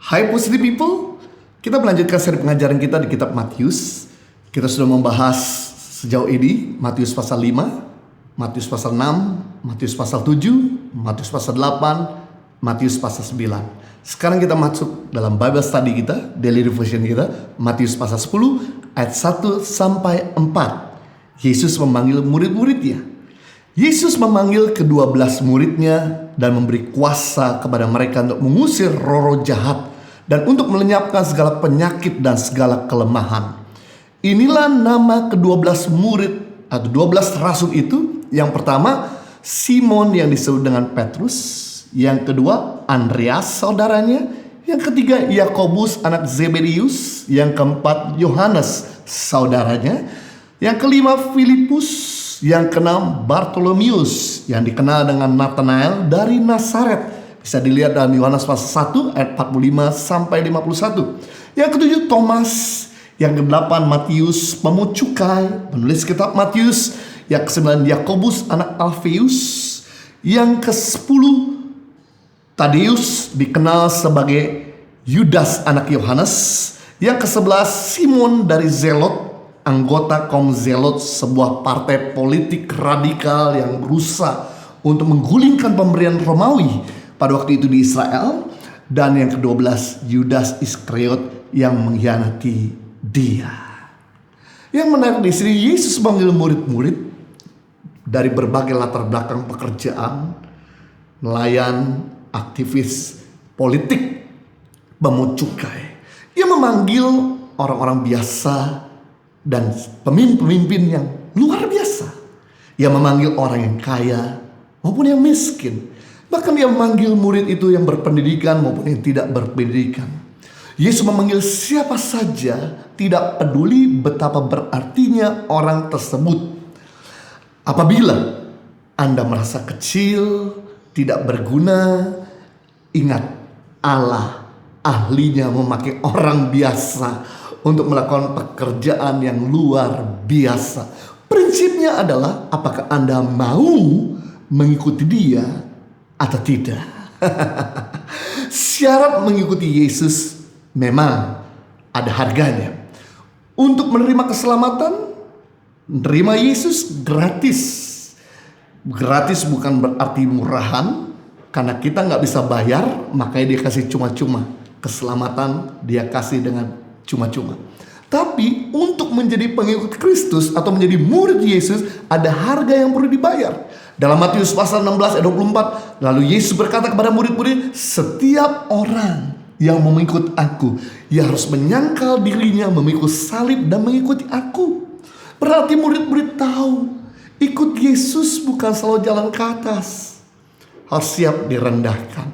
Hai Positive People, kita melanjutkan seri pengajaran kita di kitab Matius. Kita sudah membahas sejauh ini Matius pasal 5, Matius pasal 6, Matius pasal 7, Matius pasal 8, Matius pasal 9. Sekarang kita masuk dalam Bible study kita, daily devotion kita, Matius pasal 10 ayat 1 sampai 4. Yesus memanggil murid-muridnya. Yesus memanggil ke-12 muridnya dan memberi kuasa kepada mereka untuk mengusir roh-roh jahat dan untuk melenyapkan segala penyakit dan segala kelemahan. Inilah nama ke-12 murid atau 12 rasul itu. Yang pertama, Simon yang disebut dengan Petrus. Yang kedua, Andreas saudaranya. Yang ketiga, Yakobus anak Zebedeus. Yang keempat, Yohanes saudaranya. Yang kelima, Filipus. Yang keenam, Bartolomeus yang dikenal dengan Nathanael dari Nazaret. Bisa dilihat dalam Yohanes pasal 1 ayat 45 sampai 51. Yang ketujuh, Thomas. Yang kedelapan, Matius pemungut cukai, penulis kitab Matius. Yang kesembilan, Yakobus anak Alfeus. Yang ke-10, Tadeus dikenal sebagai Yudas anak Yohanes. Yang ke-11, Simon dari Zelot, anggota kaum Zelot, sebuah partai politik radikal yang berusaha untuk menggulingkan pemberian Romawi pada waktu itu di Israel. Dan yang ke-12, Yudas Iskariot yang mengkhianati dia. Yang menarik di sini, Yesus memanggil murid-murid dari berbagai latar belakang pekerjaan, nelayan, aktivis politik, pemungut cukai. Ia memanggil orang-orang biasa dan pemimpin-pemimpin yang luar biasa. Ia memanggil orang yang kaya maupun yang miskin. Bahkan dia memanggil murid itu yang berpendidikan maupun yang tidak berpendidikan. Yesus memanggil siapa saja, tidak peduli betapa berartinya orang tersebut. Apabila Anda merasa kecil, tidak berguna, ingat, Allah ahlinya memakai orang biasa untuk melakukan pekerjaan yang luar biasa. Prinsipnya adalah apakah Anda mau mengikuti dia atau tidak. Syarat mengikuti Yesus memang ada harganya. Untuk menerima keselamatan, menerima Yesus gratis. Gratis bukan berarti murahan, karena kita gak bisa bayar, makanya dia kasih cuma-cuma. Keselamatan dia kasih dengan cuma-cuma. Tapi untuk menjadi pengikut Kristus atau menjadi murid Yesus, ada harga yang perlu dibayar. Dalam Matius pasal 16 ayat 24, lalu Yesus berkata kepada murid-murid, setiap orang yang mau mengikut aku, ia harus menyangkal dirinya, memikul salib dan mengikuti aku. Berarti murid-murid tahu, ikut Yesus bukan selalu jalan ke atas, harus siap direndahkan.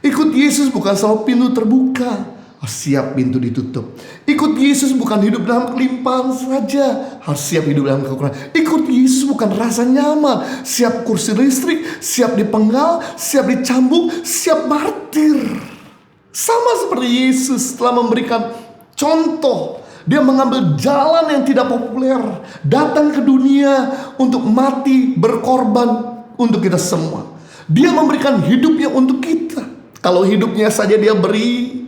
Ikut Yesus bukan selalu pintu terbuka, siap pintu ditutup. Ikut Yesus bukan hidup dalam kelimpahan saja, harus siap hidup dalam kekurangan. Ikut Yesus bukan rasa nyaman, siap kursi listrik, siap dipenggal, siap dicambuk, siap martir. Sama seperti Yesus telah memberikan contoh. Dia mengambil jalan yang tidak populer, datang ke dunia untuk mati, berkorban untuk kita semua. Dia memberikan hidupnya untuk kita. Kalau hidupnya saja dia beri,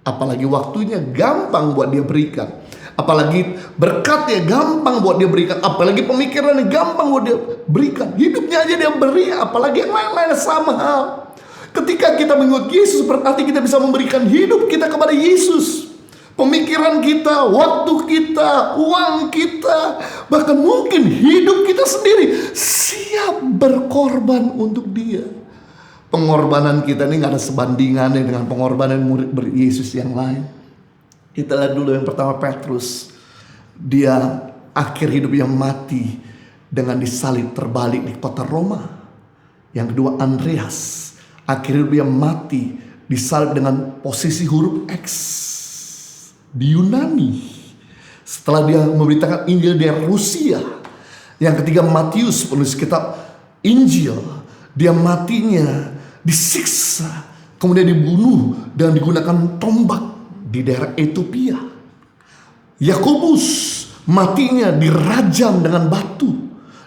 apalagi waktunya gampang buat dia berikan. Apalagi berkatnya gampang buat dia berikan. Apalagi pemikirannya gampang buat dia berikan. Hidupnya aja dia beri, apalagi yang lain-lain sama hal. Ketika kita mengikuti Yesus, berarti kita bisa memberikan hidup kita kepada Yesus. Pemikiran kita, waktu kita, uang kita, bahkan mungkin hidup kita sendiri siap berkorban untuk dia. Pengorbanan kita ini gak ada sebandingannya dengan pengorbanan murid Yesus yang lain. Kita lihat dulu yang pertama, Petrus. Dia akhir hidupnya mati dengan disalib terbalik di kota Roma. Yang kedua, Andreas. Akhir hidupnya mati disalib dengan posisi huruf X di Yunani, setelah dia memberitakan Injil di Rusia. Yang ketiga, Matius penulis kitab Injil. Dia matinya disiksa, kemudian dibunuh dan digunakan tombak di daerah Ethiopia. Yakobus matinya dirajam dengan batu.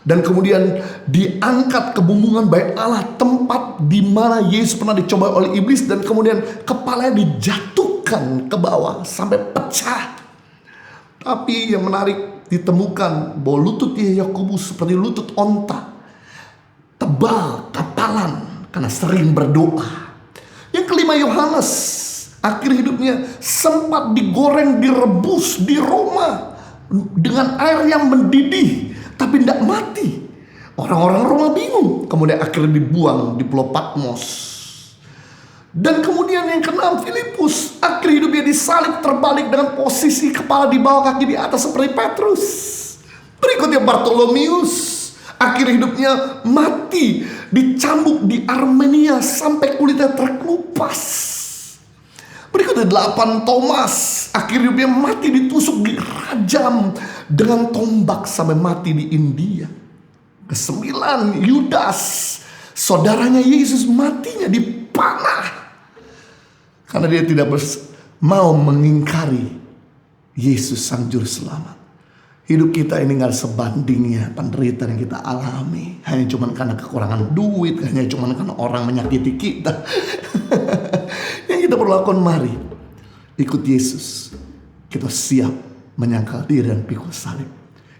Dan kemudian diangkat ke bumbungan bait Allah, tempat di mana Yesus pernah dicoba oleh iblis, dan kemudian kepalanya dijatuhkan ke bawah sampai pecah. Tapi yang menarik, ditemukan bahwa lutut Yakobus seperti lutut onta, tebal, kapalan, karena sering berdoa. Yang kelima, Yohanes akhir hidupnya sempat digoreng, direbus di Roma dengan air yang mendidih, tapi tidak mati. Orang-orang Roma bingung. Kemudian akhirnya dibuang di Pulau Patmos. Dan kemudian yang keenam, Filipus akhir hidupnya disalib terbalik dengan posisi kepala di bawah, kaki di atas seperti Petrus. Berikutnya Bartolomeus akhir hidupnya mati, dicambuk di Armenia sampai kulitnya terkelupas. Berikutnya 8, Thomas akhir hidupnya mati, ditusuk, dirajam dengan tombak sampai mati di India. Ke-9, Yudas, saudaranya Yesus, matinya dipanah karena dia tidak mau mengingkari Yesus sang juru selamat. Hidup kita ini gak sebandingnya penderitaan yang kita alami. Hanya cuma karena kekurangan duit, hanya cuma karena orang menyakiti kita. Yang kita perlu lakukan, mari ikut Yesus. Kita siap menyangkal diri dan pikul salib.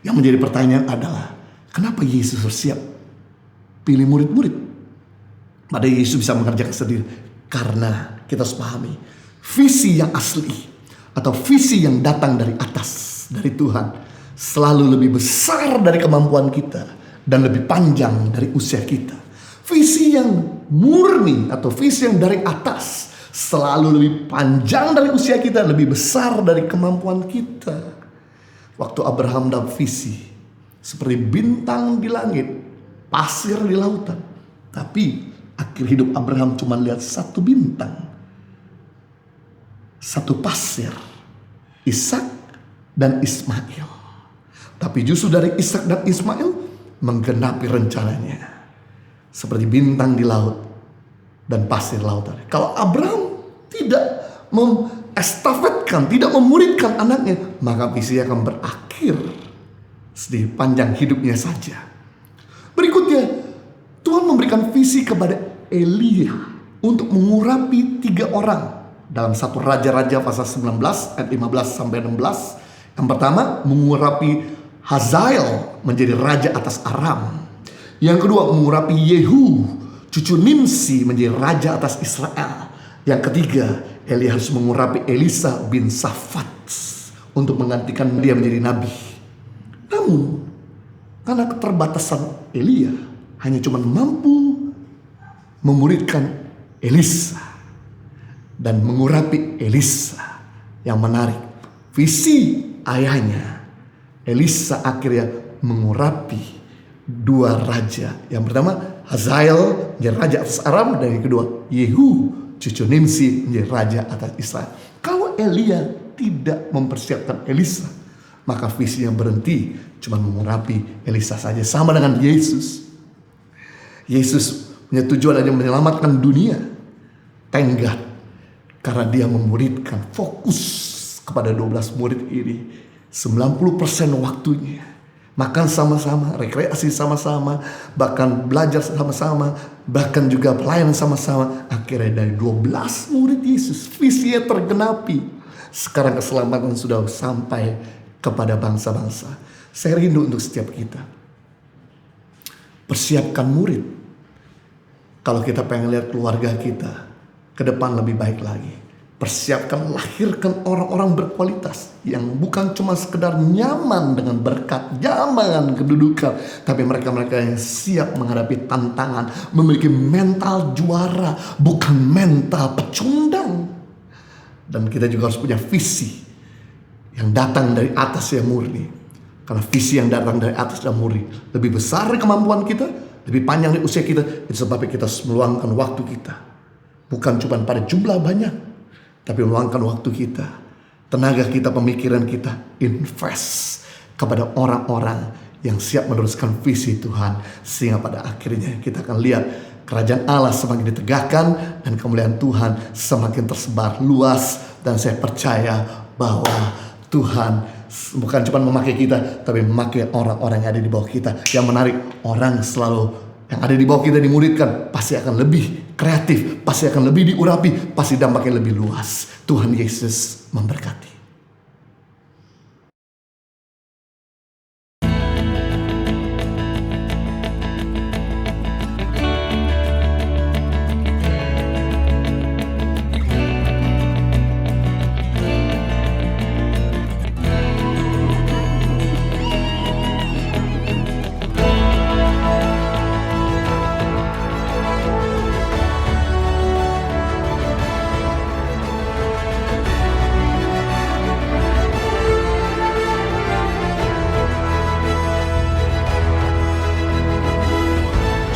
Yang menjadi pertanyaan adalah, kenapa Yesus bersiap pilih murid-murid? Padahal Yesus bisa mengerjakan sendiri. Karena kita harus pahami, visi yang asli atau visi yang datang dari atas, dari Tuhan, selalu lebih besar dari kemampuan kita dan lebih panjang dari usia kita. Visi yang murni atau visi yang dari atas selalu lebih panjang dari usia kita, lebih besar dari kemampuan kita. Waktu Abraham dapat visi seperti bintang di langit, pasir di lautan. Tapi akhir hidup Abraham cuma lihat satu bintang, satu pasir, Ishak dan Ismail. Tapi justru dari Ishak dan Ismail menggenapi rencananya. Seperti bintang di laut dan pasir lautan. Kalau Abraham tidak mengestafetkan, tidak memuridkan anaknya, maka visinya akan berakhir di panjang hidupnya saja. Berikutnya, Tuhan memberikan visi kepada Elia untuk mengurapi 3 orang dalam 1 Raja-Raja pasal 19 ayat 15 sampai 16. Yang pertama, mengurapi Hazael menjadi raja atas Aram. Yang kedua, mengurapi Yehu cucu Nimsi menjadi raja atas Israel. Yang ketiga, Elia harus mengurapi Elisa bin Safat untuk menggantikan dia menjadi nabi. Namun karena keterbatasan Elia, hanya cuma mampu memuridkan Elisa dan mengurapi Elisa. Yang menarik, visi ayahnya, Elisa akhirnya mengurapi 2 raja. Yang pertama Hazael menjadi raja atas Aram, dan yang kedua Yehu cucu Nimsi menjadi raja atas Israel. Kalau Elia tidak mempersiapkan Elisa, maka visinya berhenti cuma mengurapi Elisa saja. Sama dengan Yesus. Yesus punya tujuan hanya menyelamatkan dunia. Thank God, karena dia memuridkan, fokus kepada 12 murid ini. 90% waktunya makan sama-sama, rekreasi sama-sama, bahkan belajar sama-sama, bahkan juga pelayanan sama-sama. Akhirnya dari 12 murid Yesus, visinya tergenapi. Sekarang keselamatan sudah sampai kepada bangsa-bangsa. Saya rindu untuk setiap kita. Persiapkan murid. Kalau kita pengen lihat keluarga kita ke depan lebih baik lagi, persiapkan, lahirkan orang-orang berkualitas yang bukan cuma sekedar nyaman dengan berkat, nyaman kedudukan, tapi mereka-mereka yang siap menghadapi tantangan, memiliki mental juara, bukan mental pecundang. Dan kita juga harus punya visi yang datang dari atas yang murni. Karena visi yang datang dari atas dan murni lebih besar dari kemampuan kita, lebih panjang dari usia kita. Itu sebabnya kita harus meluangkan waktu kita, bukan cuma pada jumlah banyak, tapi meluangkan waktu kita, tenaga kita, pemikiran kita, invest kepada orang-orang yang siap meneruskan visi Tuhan. Sehingga pada akhirnya kita akan lihat kerajaan Allah semakin ditegakkan dan kemuliaan Tuhan semakin tersebar luas. Dan saya percaya bahwa Tuhan bukan cuma memakai kita, tapi memakai orang-orang yang ada di bawah kita. Yang menarik, orang selalu yang ada di bawah kita dimuridkan pasti akan lebih kreatif, pasti akan lebih diurapi, pasti dampaknya lebih luas. Tuhan Yesus memberkati.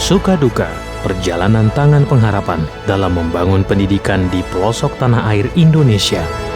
Suka duka, perjalanan tangan pengharapan dalam membangun pendidikan di pelosok tanah air Indonesia.